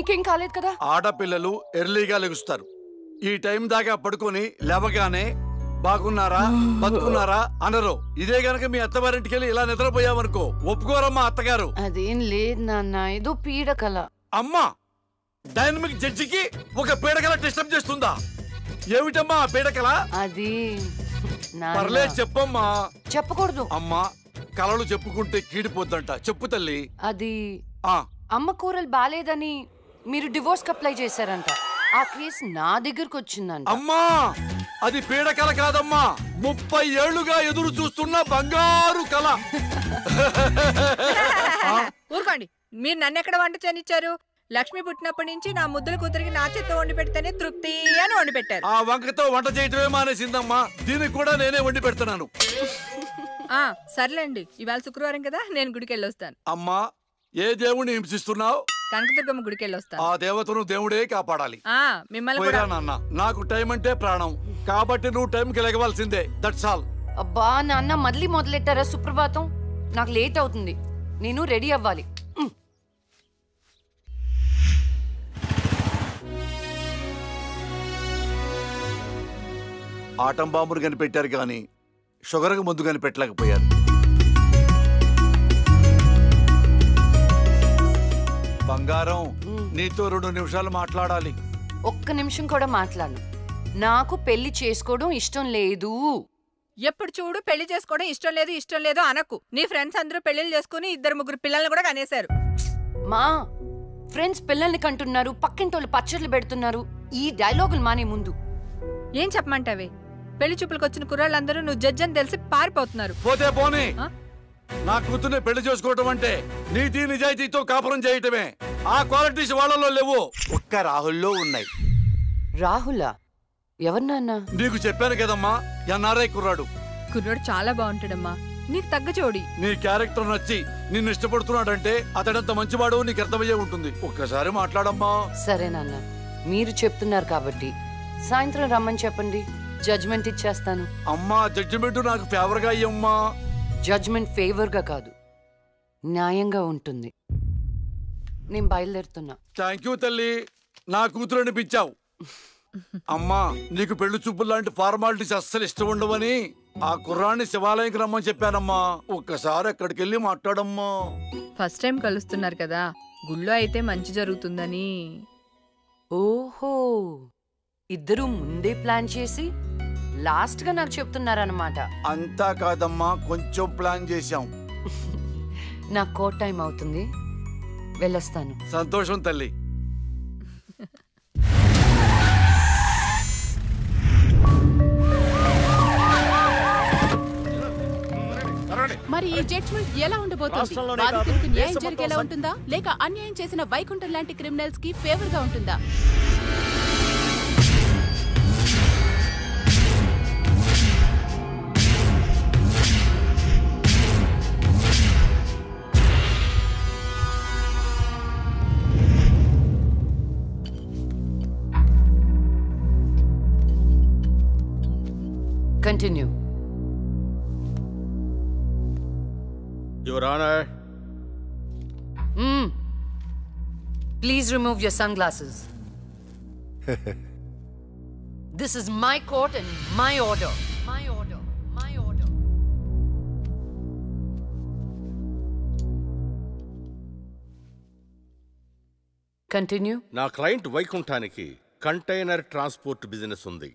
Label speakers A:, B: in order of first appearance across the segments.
A: మీకేం కాలేదు కదా?
B: ఆడపిల్లలు ఎర్లీగా లెగుస్తారు. ఈ టైం దాకా పడుకొని లేవగానే బాగున్నారా బతుకున్నారా అనరు. ఇదే గనక మీ అత్తవారింటికి వెళ్ళి ఇలా నిద్రపోయావనుకో ఒప్పుకోరమ్మా అత్తగారు.
A: అదేం లేదు నాన్న, ఏదో పీడకల.
B: అమ్మా, డైనమిక్ జడ్జికి ఒక పీడకల డిస్టర్బ్ చేస్తుందా? ఏమిటమ్మా పీడకల?
A: అది
B: పర్లేదు చెప్పమ్మా.
A: చెప్పకూడదు
B: అమ్మా, కలలు చెప్పుకుంటే కీడిపోద్దంట. చెప్పు తల్లి.
A: అది అమ్మ కూరలు బాలేదని మీరు డివోర్స్ కి అప్లై చేశారంట. ఆ కేసు నా దగ్గరకు వచ్చిందంట.
B: అమ్మా, అది పీడకల కాదమ్మా, 30 ఏళ్లుగా ఎదురు చూస్తున్న బంగారు కళ.
C: ఊరుకోండి, మీరు నన్ను ఎక్కడ వంట చేయనిచ్చారు? లక్ష్మి పుట్టినప్పటి నుంచి నా ముద్దుల కూతురికి నా చేత్తో వండి పెడితేనే తృప్తి అని వండి పెట్టారు.
B: ఆ వంకతో వంట చేయటమే మానేసిందమ్మా. దీనికి కూడా నేనే వండి పెడుతున్నాను.
C: సర్లేండి, ఇవాళ శుక్రవారం కదా, నేను గుడికి వెళ్ళొస్తాను.
B: అమ్మా, ఏ దేవుణ్ణి హింసిస్తున్నావు?
C: కనకదుర్గమ్మ గుడికి వెళ్ళొస్తాను.
B: ఆ దేవతను దేవుడే కాపాడాలి.
C: మిమ్మల్ని కూడా.
B: నాన్న, నాకు టైం అంటే ప్రాణం, కాబట్టి నువ్వు టైంకి లెగవలసిందే. That's all.
A: అబ్బా నాన్న, మళ్ళీ మొదలెట్టారా సుప్రభాతం? నాకు లేట్ అవుతుంది, నేను రెడీ అవ్వాలి.
B: ఆటం బాంబును కనిపెట్టారు కానీ షుగర్కు ముందు కనిపెట్టలేకపోయారు. బంగారం, నీతో 2 నిమిషాలు మాట్లాడాలి.
A: ఒక్క నిమిషం కూడా మాట్లాడను. నాకు పెళ్లి చేసుకోవడం ఇష్టం లేదు.
C: ఎప్పుడు చూడు పెళ్లి చేసుకోవడం ఇష్టం లేదు అనకు. నీ ఫ్రెండ్స్ అందరూ పెళ్లిళ్ళు చేసుకుని 2-3 పిల్లల్ని కూడా కనేశారు.
A: మా ఫ్రెండ్స్ పిల్లల్ని కంటున్నారు, పక్కింటోళ్ళు పచ్చళ్ళు పెడుతున్నారు. ఈ డైలాగులు మానే ముందు
C: ఏం చెప్పమంటావే? పెళ్లి చూపులకు వచ్చిన కుర్రాళ్ళందరూ నువ్వు జడ్జి అని తెలిసి పారిపోతున్నారు.
B: పోతే పోనీ, నా కూతుర్ని పెళ్లి చేసుకోవటం అంటే నీతి నిజాయితీతో కాపురం చేయటమే. ఆ క్వాలిటీస్ వాళ్ళలో లేవు, ఒక్క రాహుల్లో ఉన్నాయి.
A: రాహులా? ఎవరు నాన్న?
B: నీకు చెప్పాను కదమ్మా, ఎన్ఆర్ఐ కుర్రాడు.
C: కుర్రాడు చాలా బాగుంటాడమ్మా, నీకు తగ్గ జోడి.
B: నీ క్యారెక్టర్ నచ్చి నిన్ను ఇష్టపడుతున్నాడంటే అతడంత మంచివాడు నీకు అర్థమయ్యే ఉంటుంది. ఒక్కసారి మాట్లాడమ్మా.
A: సరే నాన్న, మీరు చెప్తున్నారు కాబట్టి సాయంత్రం రమ్మని చెప్పండి, జడ్జ్మెంట్ ఇచ్చేస్తాను.
B: అమ్మా, జడ్జిమెంట్ నాకు ఫేవర్ గా అయ్యమ్మా.
A: జడ్జ్మెంట్ ఫేవర్ గా కాదు, న్యాయంగా ఉంటుంది. నేను బయలుదేరుతున్నా.
B: థ్యాంక్ యూ తల్లి, నా కూతురు అనిపించావు. అమ్మా, నీకు పెళ్లి చూపులు లాంటి ఫార్మాలిటీస్ అస్సలు ఇష్టం ఉండవని ఆ కుర్రాన్ని శివాలయంకి రమ్మని చెప్పానమ్మా. ఒక్కసారి అక్కడికి వెళ్ళి మాట్లాడమ్మా.
C: ఫస్ట్ టైం కలుస్తున్నారు కదా, గుళ్ళో అయితే మంచి జరుగుతుందని.
A: ఓహో, ఇద్దరు ముందే ప్లాన్ చేసి లాస్ట్ గా నాకు చెప్తున్నారన్నమాట.
B: అంతా కాదమ్మా, కొంచెం ప్లాన్ చేశాం.
A: నా కోట్ టైం అవుతుంది, వెళ్ళొస్తాను.
B: సంతోషం తల్లి.
D: మరి ఈ జడ్జ్మెంట్ ఎలా ఉండబోతుంది? బాధితులకు న్యాయం జరిగేలా ఉంటుందా, లేక అన్యాయం చేసిన వైకుంఠం లాంటి క్రిమినల్స్ కి ఫేవర్ గా ఉంటుందా?
A: Continue.
E: Your Honor.
A: Please remove your sunglasses. This is my court and my order. My order. My order. Continue.
E: నా క్లయింట్ వైకుంఠానికి కంటైనర్ ట్రాన్స్పోర్ట్ బిజినెస్ ఉంది.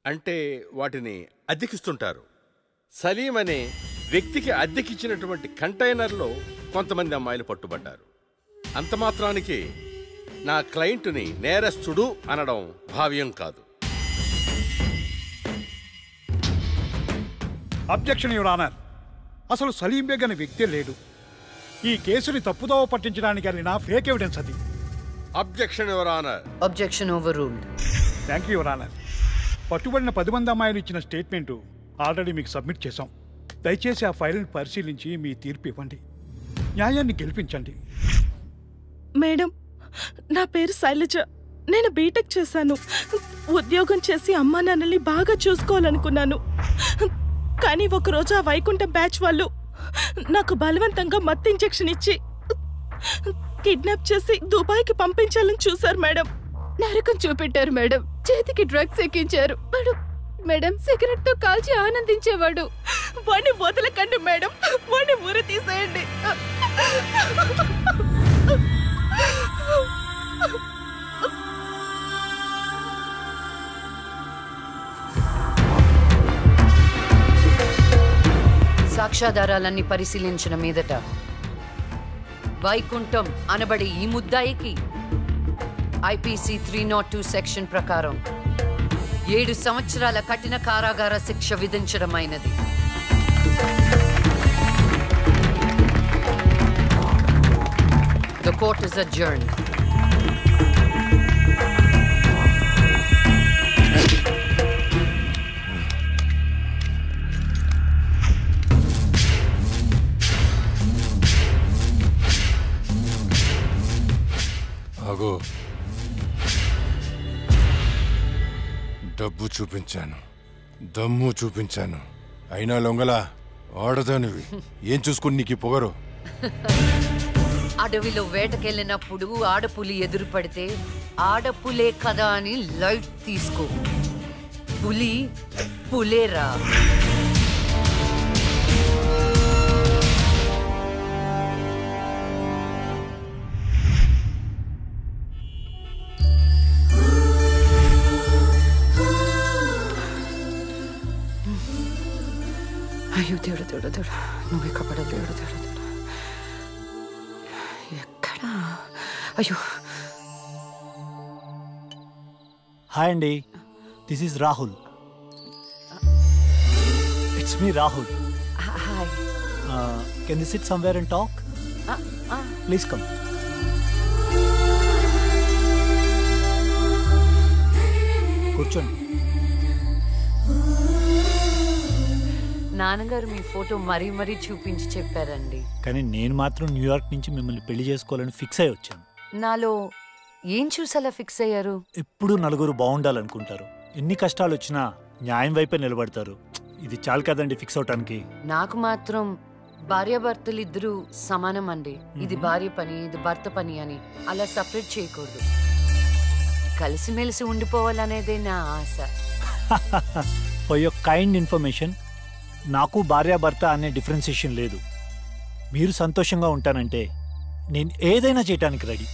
E: అంటే వాటిని అద్దెకిస్తుంటారు. సలీం అనే వ్యక్తికి అద్దెకిచ్చినటువంటి కంటైనర్లో కొంతమంది అమ్మాయిలు పట్టుబడ్డారు. అంత మాత్రానికి నా క్లయింట్ని నేరస్తుడు అనడం భావ్యం కాదు.
F: Objection your honour. అసలు సలీం బేగ్ అనే వ్యక్తే లేడు. ఈ కేసుని తప్పుదోవ పట్టించడానికి వెళ్ళిన ఫేక్ ఎవిడెన్స్ అది.
E: Objection your honour.
A: Objection overruled.
F: Thank you your honour. పట్టుబడిన 10 మంది అమ్మాయిలు ఇచ్చిన స్టేట్మెంటు ఆల్రెడీ మీకు సబ్మిట్ చేశాం. దయచేసి ఆ ఫైల్ని పరిశీలించి మీ తీర్పు ఇవ్వండి. న్యాయాన్ని గెలిపించండి.
G: మేడం, నా పేరు శైలజ. నేను బీటెక్ చేశాను. ఉద్యోగం చేసి అమ్మా నాన్నల్ని బాగా చూసుకోవాలనుకున్నాను. కానీ ఒకరోజు ఆ వైకుంఠం బ్యాచ్ వాళ్ళు నాకు బలవంతంగా మత్తు ఇంజెక్షన్ ఇచ్చి కిడ్నాప్ చేసి దుబాయ్కి పంపించాలని చూశారు మేడం.
D: నరకం చూపెట్టారు మేడం. చేతికి డ్రగ్స్ ఎక్కించారు మేడం. సిగరెట్ తో కాల్చి ఆనందించేవాడు.
G: వాడిని వదలకండి మేడం, వాడిని ఉరి తీసేయండి.
A: సాక్ష్యాధారాలన్నీ పరిశీలించిన మీదట వైకుంఠం అనబడి ఈ ముద్దాయికి ఐపీసీ 302 సెక్షన్ ప్రకారం 7 సంవత్సరాల కఠిన కారాగార శిక్ష విధించడమైనది. The court is adjourned.
H: డబ్బు చూపించాను, దమ్ము చూపించాను, అయినా లొంగలా ఆడదానివి. ఏం చూసుకుని నీకు పొగరు?
A: అడవిలో వేటకెళ్ళినప్పుడు ఆడపులి ఎదురు పడితే ఆడపులే కదా అని లైట్ తీసుకో. పులి పులేరా. అయ్యో దేవుడు దేవుడు దేవుడు, నువ్వు ఎక్కడ దేవుడు దేవుడు దేవుడు, ఎక్కడా? అయ్యో.
I: హాయ్ అండి, this is Rahul. It's me Rahul.
A: Hi.
I: Can you SIT somewhere and talk? Please come. కూర్చోండి.
A: నాన్నగారు మీ ఫోటో మరీ మరీ చూపించి చెప్పారండి.
I: కానీ నేను మాత్రం న్యూయార్క్ నుంచి మిమ్మల్ని పెళ్లి చేసుకోవాలని ఫిక్స్ అయి వచ్చాను.
A: నాలో ఏం చూసేలా ఫిక్స్ అయ్యారు?
I: ఎప్పుడు నలుగురు బాగుండాలనుకుంటారు. ఎన్ని కష్టాలు వచ్చినా న్యాయం వైపే నిలబడతారు. ఇది చాలు కదండి ఫిక్స్ అవటానికి.
A: నాకు మాత్రం భార్యాభర్తలు ఇద్దరు సమానం అండి. ఇది భార్య పని, ఇది భర్త పని అని అలా సపరేట్ చేయకూడదు. కలిసిమెలిసి ఉండిపోవాలనేదే నా ఆశ.
I: ఫర్ యువర్ కైండ్ ఇన్ఫర్మేషన్, నాకు భార్యాభర్త అనే డిఫరెన్సియేషన్ లేదు. మీరు సంతోషంగా ఉంటానంటే నేను ఏదైనా చేయటానికి రెడీ.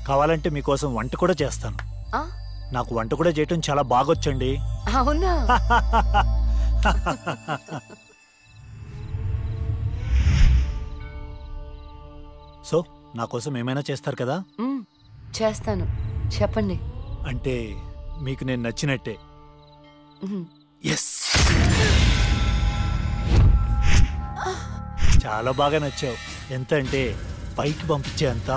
I: కావాలంటే మీకోసం వంట కూడా చేస్తాను. నాకు వంట కూడా చేయటం చాలా బాగొచ్చండి.
A: అవునా?
I: సో నా కోసం ఏమైనా చేస్తారు కదా?
A: చేస్తాను, చెప్పండి.
I: అంటే మీకు నేను నచ్చినట్టే. ఎస్, చాలా బాగా నచ్చావు. ఎంత అంటే పైకి పంపించే అంత.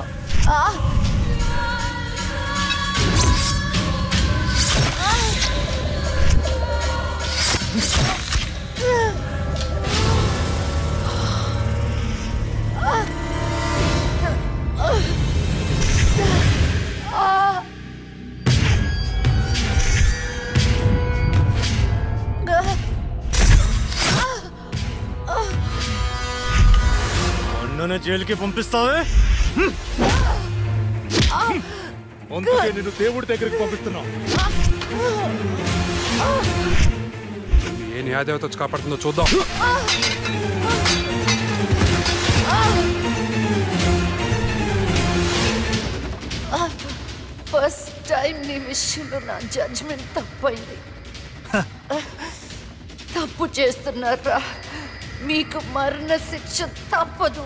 I: జైలుకి పంపిస్తావే, అందుకే నేను దేవుడి దగ్గరికి పంపిస్తున్నా.
J: ఏ న్యాయదేవత వచ్చి కాపాడుతుందో చూద్దాం.
A: ఫస్ట్ టైం నీ విషయంలో నా జడ్జ్మెంట్ తప్పైంది. తప్పు చేస్తున్నారా? మీకు మరణ శిక్ష తప్పదు.